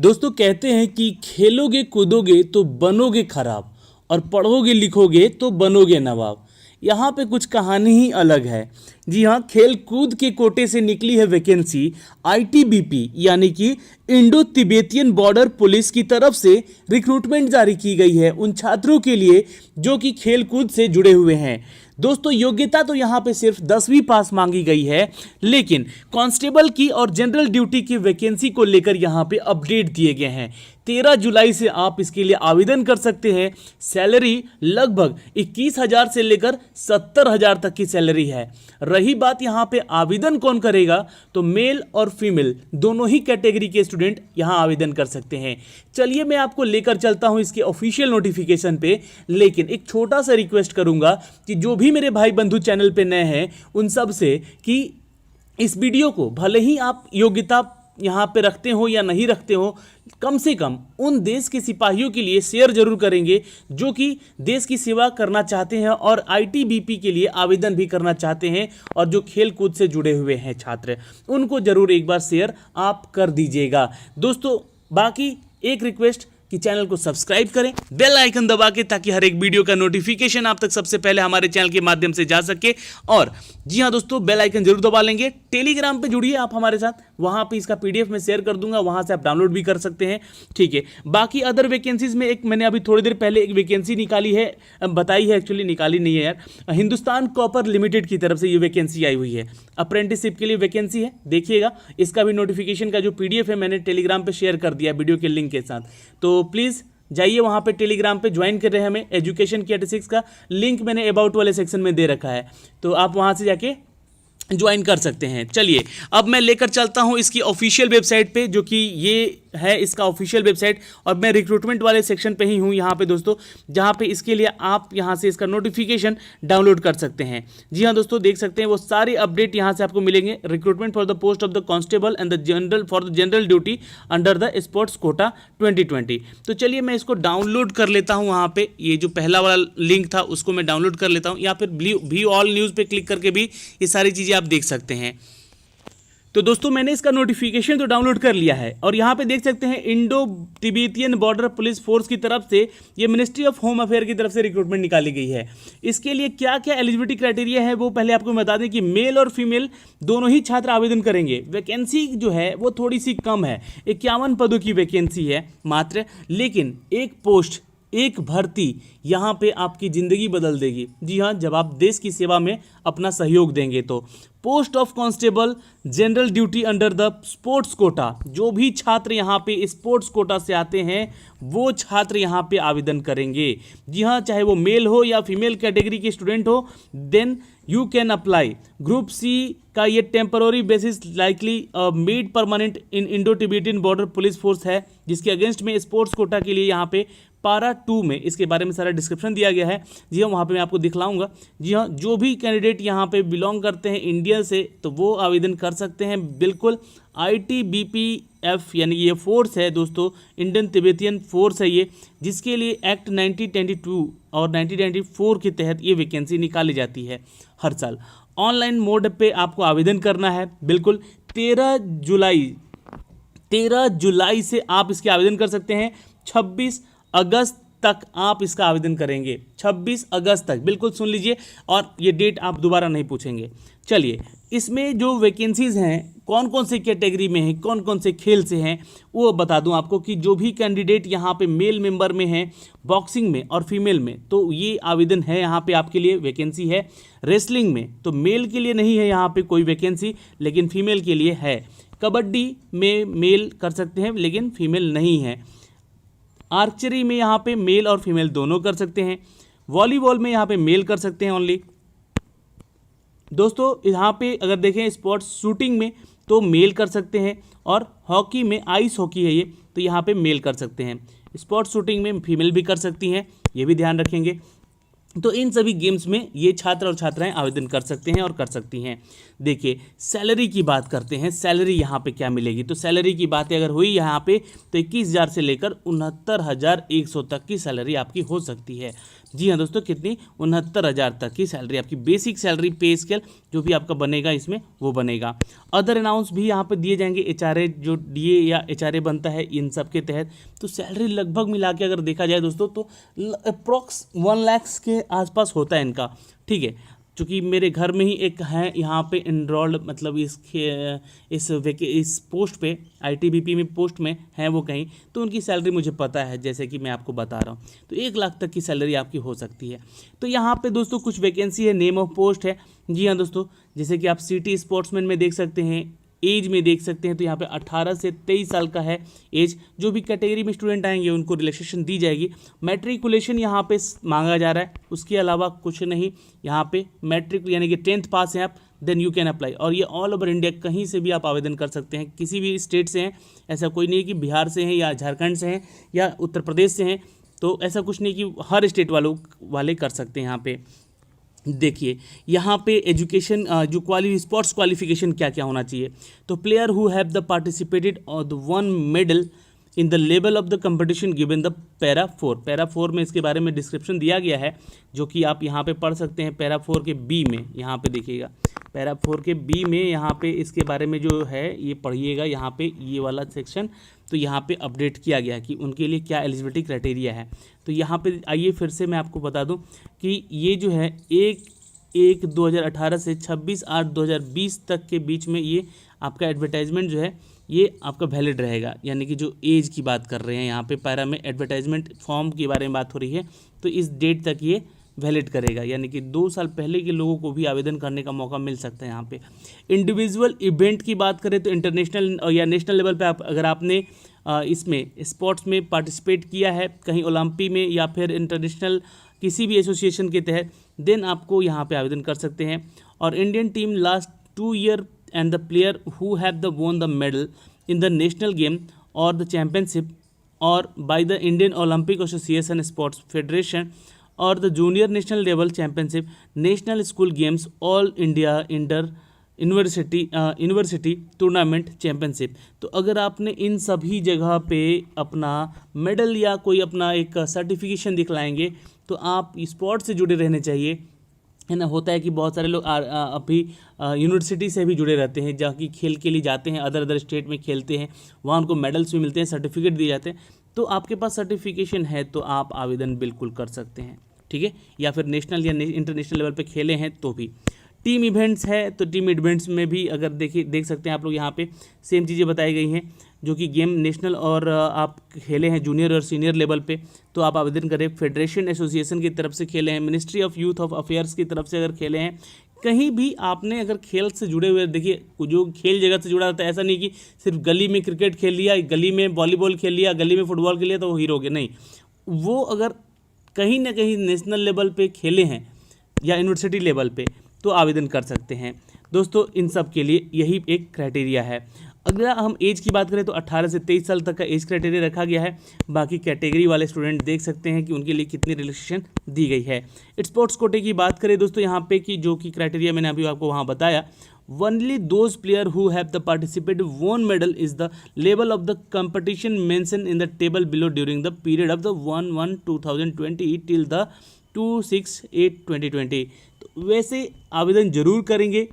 दोस्तों कहते हैं कि खेलोगे कूदोगे तो बनोगे खराब और पढ़ोगे लिखोगे तो बनोगे नवाब। यहाँ पे कुछ कहानी ही अलग है। जी हाँ, खेल कूद के कोटे से निकली है वैकेंसी। आईटीबीपी यानी कि इंडो तिब्बतियन बॉर्डर पुलिस की तरफ से रिक्रूटमेंट जारी की गई है उन छात्रों के लिए जो कि खेल कूद से जुड़े हुए हैं। दोस्तों योग्यता तो यहाँ पे सिर्फ 10वीं पास मांगी गई है, लेकिन कांस्टेबल की और जनरल ड्यूटी की वैकेंसी को लेकर यहाँ पे अपडेट दिए गए हैं। 13 जुलाई से आप इसके लिए आवेदन कर सकते हैं। सैलरी लगभग 21,000 से लेकर 70,000 तक की सैलरी है। रही बात यहाँ पे आवेदन कौन करेगा, तो मेल और फीमेल दोनों ही कैटेगरी के स्टूडेंट यहाँ आवेदन कर सकते हैं। चलिए मैं आपको लेकर चलता हूँ इसके ऑफिशियल नोटिफिकेशन पे, लेकिन एक छोटा सा रिक्वेस्ट करूंगा कि जो भी मेरे भाई बंधु चैनल पे नए हैं उन सब से कि इस वीडियो को भले ही आप योग्यता यहाँ पे रखते हो या नहीं रखते हो, कम से कम उन देश के सिपाहियों के लिए शेयर जरूर करेंगे जो कि देश की सेवा करना चाहते हैं और आईटीबीपी के लिए आवेदन भी करना चाहते हैं और जो खेल कूद से जुड़े हुए हैं छात्र, उनको जरूर एक बार शेयर आप कर दीजिएगा। दोस्तों बाकी एक रिक्वेस्ट कि चैनल को सब्सक्राइब करें, बेल आइकन दबा के, ताकि हर एक वीडियो का नोटिफिकेशन आप तक सबसे पहले हमारे चैनल के माध्यम से जा सके। और जी हाँ दोस्तों, बेल आइकन जरूर दबा लेंगे। टेलीग्राम पे जुड़िए आप हमारे साथ, वहाँ पे इसका पीडीएफ में शेयर कर दूंगा, वहाँ से आप डाउनलोड भी कर सकते हैं। ठीक है, बाकी अदर वैकेंसीज में एक मैंने अभी थोड़ी देर पहले एक वैकेंसी निकाली है, बताई है, एक्चुअली निकाली नहीं है यार, हिंदुस्तान कॉपर लिमिटेड की तरफ से ये वैकेंसी आई हुई है। अप्रेंटिसशिप के लिए वैकेंसी है, देखिएगा। इसका भी नोटिफिकेशन का जो पीडीएफ है मैंने टेलीग्राम पे शेयर कर दिया वीडियो के लिंक के साथ, तो प्लीज़ जाइए वहाँ पे टेलीग्राम पे ज्वाइन कर रहे हैं हमें। एजुकेशन स्टैटिस्टिक्स का लिंक मैंने अबाउट वाले सेक्शन में दे रखा है, तो आप वहाँ से जाके ज्वाइन कर सकते हैं। चलिए अब मैं लेकर चलता हूं इसकी ऑफिशियल वेबसाइट पे, जो कि ये है इसका ऑफिशियल वेबसाइट, और मैं रिक्रूटमेंट वाले सेक्शन पे ही हूं यहाँ पे दोस्तों, जहाँ पे इसके लिए आप यहाँ से इसका नोटिफिकेशन डाउनलोड कर सकते हैं। जी हाँ दोस्तों, देख सकते हैं वो सारे अपडेट यहाँ से आपको मिलेंगे। Recruitment for the post of the constable and the general for the general duty under the sports quota 2020। तो चलिए मैं इसको डाउनलोड कर लेता हूँ। वहाँ पे ये जो पहला वाला लिंक था उसको मैं डाउनलोड कर लेता हूँ, या फिर व्यू ऑल न्यूज़ पे क्लिक करके भी ये सारी चीज़ें आप देख सकते हैं। तो दोस्तों मैंने इसका नोटिफिकेशन तो डाउनलोड कर लिया है, और यहाँ पे देख सकते हैं Indo Tibetan border police force की तरफ से ये मिनिस्ट्री ऑफ होम अफेयर की तरफ से रिक्रूटमेंट निकाली गई है। इसके लिए क्या क्या एलिजिबिलिटी क्राइटेरिया है वो पहले आपको बता दें कि मेल और फीमेल दोनों ही छात्र आवेदन करेंगे। वैकेंसी जो है वो थोड़ी सी कम है, 51 पदों की वैकेंसी है मात्र, लेकिन एक पोस्ट, एक भर्ती यहाँ पे आपकी ज़िंदगी बदल देगी। जी हाँ, जब आप देश की सेवा में अपना सहयोग देंगे तो। Post of constable general duty under the sports quota, जो भी छात्र यहाँ पे स्पोर्ट्स कोटा से आते हैं वो छात्र यहाँ पे आवेदन करेंगे। जी हाँ, चाहे वो मेल हो या फीमेल कैटेगरी के स्टूडेंट हो, then you can apply. Group C का ये temporary basis likely made permanent in Indo Tibetan border police force है, जिसके अगेंस्ट में स्पोर्ट्स कोटा के लिए यहाँ पे पारा 2 में इसके बारे में सारा डिस्क्रिप्शन दिया गया है। जी हाँ, वहाँ पे मैं आपको दिखलाऊंगा। जी हाँ, जो भी कैंडिडेट यहाँ पे बिलोंग करते हैं इंडिया से तो वो आवेदन कर सकते हैं बिल्कुल। आईटीबीपीएफ यानी ये फोर्स है दोस्तों, इंडियन तिब्बतियन फोर्स है ये, जिसके लिए एक्ट 1992 और 1994 के तहत ये वैकेंसी निकाली जाती है हर साल। ऑनलाइन मोड पे आपको आवेदन करना है बिल्कुल। 13 जुलाई से आप इसके आवेदन कर सकते हैं। 26 अगस्त तक आप इसका आवेदन करेंगे, 26 अगस्त तक, बिल्कुल सुन लीजिए, और ये डेट आप दोबारा नहीं पूछेंगे। चलिए, इसमें जो वैकेंसीज़ हैं कौन कौन से कैटेगरी में हैं, कौन कौन से खेल से हैं, वो बता दूं आपको कि जो भी कैंडिडेट यहाँ पे मेल मेंबर में हैं, बॉक्सिंग में और फीमेल में, तो ये आवेदन है यहाँ पे आपके लिए, वैकेंसी है। रेसलिंग में तो मेल के लिए नहीं है यहाँ पे कोई वैकेंसी, लेकिन फीमेल के लिए है। कबड्डी में मेल कर सकते हैं लेकिन फीमेल नहीं है। आर्चरी में यहाँ पे मेल और फीमेल दोनों कर सकते हैं। वॉलीबॉल में यहाँ पे मेल कर सकते हैं ओनली। दोस्तों यहाँ पे अगर देखें स्पोर्ट्स शूटिंग में तो मेल कर सकते हैं, और हॉकी में, आइस हॉकी है ये, तो यहाँ पे मेल कर सकते हैं। स्पोर्ट्स शूटिंग में फीमेल भी कर सकती हैं, ये भी ध्यान रखेंगे। तो इन सभी गेम्स में ये छात्र और छात्राएं आवेदन कर सकते हैं और कर सकती हैं। देखिए सैलरी की बात करते हैं, सैलरी यहाँ पे क्या मिलेगी। तो सैलरी की बातें अगर हुई यहाँ पे तो 21,000 से लेकर 69,100 तक की सैलरी आपकी हो सकती है। जी हाँ दोस्तों, कितनी 69,000 तक की सैलरी, आपकी बेसिक सैलरी पे स्केल जो भी आपका बनेगा इसमें वो बनेगा। अदर अनाउंस भी यहाँ पे दिए जाएंगे, एचआरए जो डीए या एचआरए बनता है इन सब के तहत। तो सैलरी लगभग मिला के अगर देखा जाए दोस्तों तो अप्रॉक्स 1 लाख के आसपास होता है इनका, ठीक है। चूँकि मेरे घर में ही एक है यहाँ पे इनरोल्ड, मतलब इस पोस्ट पे आईटीबीपी में पोस्ट में है वो कहीं, तो उनकी सैलरी मुझे पता है, जैसे कि मैं आपको बता रहा हूँ। तो 1 लाख तक की सैलरी आपकी हो सकती है। तो यहाँ पे दोस्तों कुछ वैकेंसी है, नेम ऑफ पोस्ट है। जी हाँ दोस्तों, जैसे कि आप सिटी स्पोर्ट्समैन में देख सकते हैं, एज में देख सकते हैं, तो यहाँ पे 18 से 23 साल का है एज। जो भी कैटेगरी में स्टूडेंट आएंगे उनको रिलैक्सेशन दी जाएगी। मैट्रिकुलेशन यहाँ पे मांगा जा रहा है, उसके अलावा कुछ नहीं। यहाँ पे मैट्रिक यानी कि 10th पास हैं आप, देन यू कैन अप्लाई। और ये ऑल ओवर इंडिया कहीं से भी आप आवेदन कर सकते हैं, किसी भी स्टेट से हैं। ऐसा कोई नहीं कि बिहार से हैं या झारखंड से हैं या उत्तर प्रदेश से हैं, तो ऐसा कुछ नहीं कि हर स्टेट वाले कर सकते हैं। यहाँ पे देखिए, यहाँ पे एजुकेशन जो स्पोर्ट्स क्वालिफिकेशन क्या क्या होना चाहिए। तो player who have the participated और the won medal in the level of the competition given the para 4। Para 4 में इसके बारे में डिस्क्रिप्शन दिया गया है, जो कि आप यहाँ पे पढ़ सकते हैं। पैरा 4 के बी में यहाँ पे देखिएगा, पैरा 4 के बी में यहाँ पे इसके बारे में जो है ये पढ़िएगा, यहाँ पे ये वाला सेक्शन। तो यहाँ पे अपडेट किया गया है कि उनके लिए क्या एलिजिबिलिटी क्राइटेरिया है। तो यहाँ पे आइए फिर से मैं आपको बता दूं कि ये जो है 1/1/2018 से 26/8/2020 तक के बीच में ये आपका एडवर्टाइजमेंट जो है ये आपका वैलिड रहेगा। यानी कि जो एज की बात कर रहे हैं यहाँ पे पैरा में, एडवर्टाइजमेंट फॉर्म के बारे में बात हो रही है, तो इस डेट तक ये वैलिड करेगा। यानी कि 2 साल पहले के लोगों को भी आवेदन करने का मौका मिल सकता है यहाँ पे। इंडिविजुअल इवेंट की बात करें तो इंटरनेशनल या नेशनल लेवल पे अगर आपने इसमें स्पोर्ट्स में पार्टिसिपेट किया है कहीं ओलंपिक में या फिर इंटरनेशनल किसी भी एसोसिएशन के तहत, देन आपको यहाँ पे आवेदन कर सकते हैं। और Indian team last 2 year and the player who have the won the medal in the national game और द चैम्पियनशिप और by the Indian Olympic association sports federation और the junior national level championship, national school games, all India inter university tournament championship. तो अगर आपने इन सभी जगह पे अपना मेडल या कोई अपना एक सर्टिफिकेशन दिखलाएंगे तो आप स्पोर्ट्स से जुड़े रहने चाहिए, है ना। होता है कि बहुत सारे लोग अभी यूनिवर्सिटी से भी जुड़े रहते हैं, जहाँ की खेल के लिए जाते हैं, अदर स्टेट में खेलते हैं, वहाँ उनको मेडल्स भी मिलते हैं, सर्टिफिकेट दिए जाते हैं। तो आपके पास सर्टिफिकेशन है तो आप आवेदन बिल्कुल कर सकते हैं, ठीक है। या फिर नेशनल या इंटरनेशनल लेवल पे खेले हैं तो भी। टीम इवेंट्स है तो टीम इवेंट्स में भी अगर देख सकते हैं आप लोग, यहाँ पे सेम चीज़ें बताई गई हैं। जो कि गेम नेशनल और आप खेले हैं जूनियर और सीनियर लेवल पे तो आप आवेदन करें। फेडरेशन एसोसिएशन की तरफ से खेले हैं, ministry of youth of affairs की तरफ से अगर खेले हैं, कहीं भी आपने अगर खेल से जुड़े हुए, देखिए जो खेल जगत से जुड़ा रहता है, ऐसा नहीं कि सिर्फ गली में क्रिकेट खेल लिया, गली में वॉलीबॉल खेल लिया, गली में फुटबॉल खेल लिया तो वो हीरो हो गए, नहीं। वो अगर कहीं ना कहीं नेशनल लेवल पे खेले हैं या यूनिवर्सिटी लेवल पे तो आवेदन कर सकते हैं। दोस्तों इन सब के लिए यही एक क्राइटेरिया है। अगर हम एज की बात करें तो 18 से 23 साल तक का एज क्राइटेरिया रखा गया है। बाकी कैटेगरी वाले स्टूडेंट देख सकते हैं कि उनके लिए कितनी रिलैक्सेशन दी गई है। स्पोर्ट्स कोटे की बात करें दोस्तों यहाँ पे कि जो कि क्राइटेरिया मैंने अभी आपको वहाँ बताया, only those player who have the participate won medal is the level of the competition mention in the table below during the period of the 1/1/2020 till the 2/6/8/2020। तो वैसे आवेदन जरूर करेंगे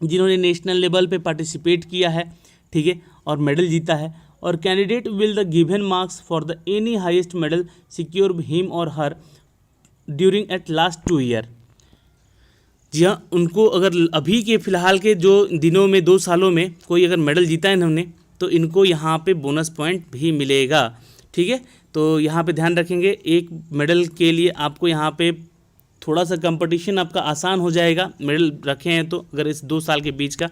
जिन्होंने नेशनल लेवल पे पार्टिसिपेट किया है, ठीक है, और मेडल जीता है। और candidate will the given marks for the any highest medal secure him और हर ड्यूरिंग एट लास्ट 2 ईयर। जी हाँ, उनको अगर अभी के फ़िलहाल के जो दिनों में 2 सालों में कोई अगर मेडल जीता है इन्होंने तो इनको यहाँ पे बोनस पॉइंट भी मिलेगा, ठीक है। तो यहाँ पे ध्यान रखेंगे, एक मेडल के लिए आपको यहाँ पे थोड़ा सा कंपटीशन आपका आसान हो जाएगा, मेडल रखे हैं तो अगर इस 2 साल के बीच का।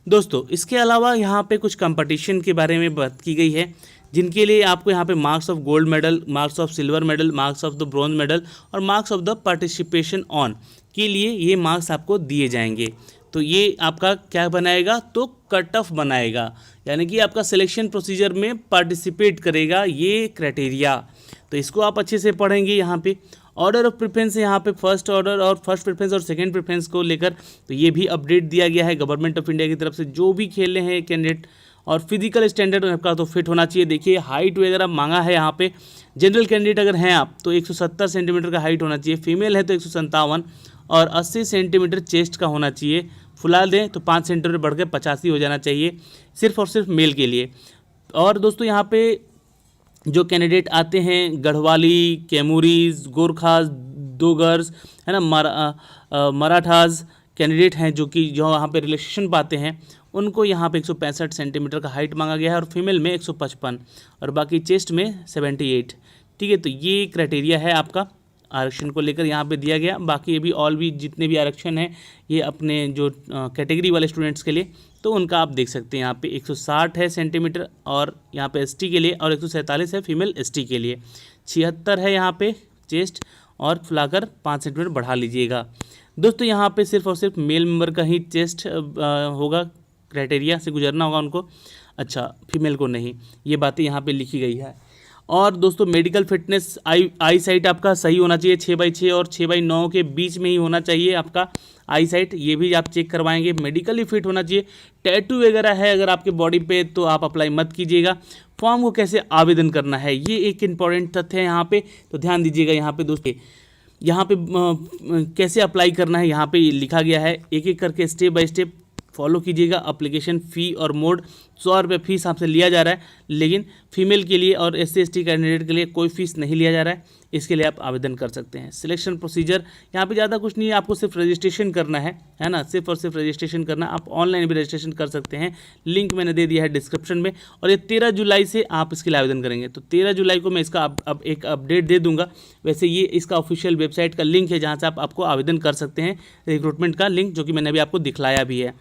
दोस्तों इसके अलावा यहाँ पे कुछ कंपटीशन के बारे में बात की गई है, जिनके लिए आपको यहाँ पे marks of gold medal, marks of silver medal, marks of the bronze medal और marks of the participation on के लिए ये मार्क्स आपको दिए जाएंगे। तो ये आपका क्या बनाएगा, तो कट ऑफ बनाएगा, यानी कि आपका सिलेक्शन प्रोसीजर में पार्टिसिपेट करेगा ये क्राइटेरिया। तो इसको आप अच्छे से पढ़ेंगे। यहाँ पे ऑर्डर ऑफ प्रेफरेंस है, यहाँ पे फर्स्ट ऑर्डर और फर्स्ट प्रेफरेंस और सेकंड प्रेफरेंस को लेकर तो ये भी अपडेट दिया गया है गवर्नमेंट ऑफ इंडिया की तरफ से। जो भी खेले हैं कैंडिडेट और फिजिकल स्टैंडर्ड आपका तो फिट होना चाहिए। देखिए हाइट वगैरह मांगा है यहाँ पे। जनरल कैंडिडेट अगर हैं आप तो 170 सेंटीमीटर का हाइट होना चाहिए, फीमेल है तो 157 और 80 सेंटीमीटर चेस्ट का होना चाहिए। फुला दें तो 5 सेंटीमीटर बढ़ के 85 हो जाना चाहिए, सिर्फ और सिर्फ मेल के लिए। और दोस्तों यहाँ पे जो कैंडिडेट आते हैं गढ़वाली, कैमूरीज, गोरखाज, दोगर्स है ना, मराठाज कैंडिडेट हैं जो यहाँ पे रिलैक्सेशन पाते हैं, उनको यहाँ पे 165 सेंटीमीटर का हाइट मांगा गया है और फीमेल में 155 और बाकी चेस्ट में 78। ठीक है, तो ये क्राइटेरिया है आपका आरक्षण को लेकर यहाँ पे दिया गया। बाकी अभी ऑल भी जितने भी आरक्षण हैं ये अपने जो कैटेगरी वाले स्टूडेंट्स के लिए, तो उनका आप देख सकते हैं यहाँ पे 160 है सेंटीमीटर और यहाँ पे एसटी के लिए, और 147 है फीमेल एसटी के लिए, 76 है यहाँ पे चेस्ट और फुलाकर 5 सेंटीमीटर बढ़ा लीजिएगा। दोस्तों यहाँ पे सिर्फ और सिर्फ मेल मेंबर का ही चेस्ट होगा, क्राइटेरिया से गुजरना होगा उनको, अच्छा फीमेल को नहीं। ये बातें यहाँ पे लिखी गई है। और दोस्तों मेडिकल फिटनेस आई साइट आपका सही होना चाहिए, 6/6 और 6/9 के बीच में ही होना चाहिए आपका आई साइट, ये भी आप चेक करवाएंगे। मेडिकली फिट होना चाहिए। टैटू वगैरह है अगर आपके बॉडी पे तो आप अप्लाई मत कीजिएगा। फॉर्म को कैसे आवेदन करना है ये एक इम्पॉर्टेंट तथ्य है यहाँ पे, तो ध्यान दीजिएगा। यहाँ पे दोस्तों यहाँ पे कैसे अप्लाई करना है यहाँ पे लिखा गया है, एक एक करके स्टेप बाय स्टेप फॉलो कीजिएगा। अप्लीकेशन फ़ी और मोड 100 रुपये फीस आपसे लिया जा रहा है, लेकिन फीमेल के लिए और SC/ST कैंडिडेट के लिए कोई फीस नहीं लिया जा रहा है, इसके लिए आप आवेदन कर सकते हैं। सिलेक्शन प्रोसीजर यहाँ पे ज़्यादा कुछ नहीं है, आपको सिर्फ रजिस्ट्रेशन करना है ना, सिर्फ और सिर्फ रजिस्ट्रेशन करना। आप ऑनलाइन भी रजिस्ट्रेशन कर सकते हैं, लिंक मैंने दे दिया है डिस्क्रिप्शन में। और ये 13 जुलाई से आप इसके लिए आवेदन करेंगे, तो 13 जुलाई को मैं इसका अब एक अपडेट दे दूंगा। वैसे ये इसका ऑफिशियल वेबसाइट का लिंक है जहाँ से आपको आवेदन कर सकते हैं, रिक्रूटमेंट का लिंक, जो कि मैंने अभी आपको दिखलाया भी है।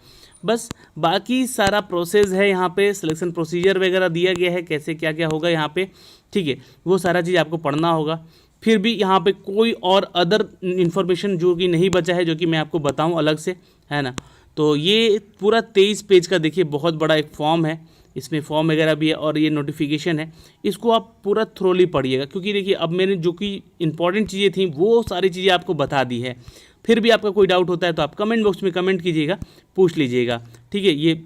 बस बाकी सारा प्रोसेस है यहाँ पे, सिलेक्शन प्रोसीजर वगैरह दिया गया है, कैसे क्या क्या होगा यहाँ पे, ठीक है, वो सारा चीज़ आपको पढ़ना होगा। फिर भी यहाँ पे कोई और अदर इन्फॉर्मेशन जो कि नहीं बचा है जो कि मैं आपको बताऊँ अलग से, है ना। तो ये पूरा 23 पेज का देखिए बहुत बड़ा एक फॉर्म है, इसमें फॉर्म वगैरह भी है और ये नोटिफिकेशन है, इसको आप पूरा थ्रोली पढ़िएगा, क्योंकि देखिए अब मैंने जो कि इंपॉर्टेंट चीज़ें थी वो सारी चीज़ें आपको बता दी है। फिर भी आपका कोई डाउट होता है तो आप कमेंट बॉक्स में कमेंट कीजिएगा, पूछ लीजिएगा, ठीक है। ये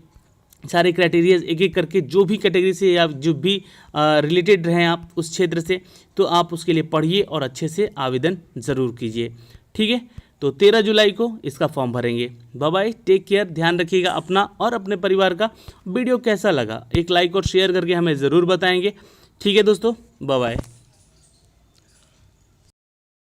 सारे क्राइटेरिया एक एक करके जो भी कैटेगरी से या जो भी रिलेटेड रहें आप उस क्षेत्र से, तो आप उसके लिए पढ़िए और अच्छे से आवेदन ज़रूर कीजिए, ठीक है। तो 13 जुलाई को इसका फॉर्म भरेंगे। बाय बाय, टेक केयर, ध्यान रखिएगा अपना और अपने परिवार का। वीडियो कैसा लगा एक लाइक और शेयर करके हमें ज़रूर बताएंगे, ठीक है दोस्तों, बाय बाय।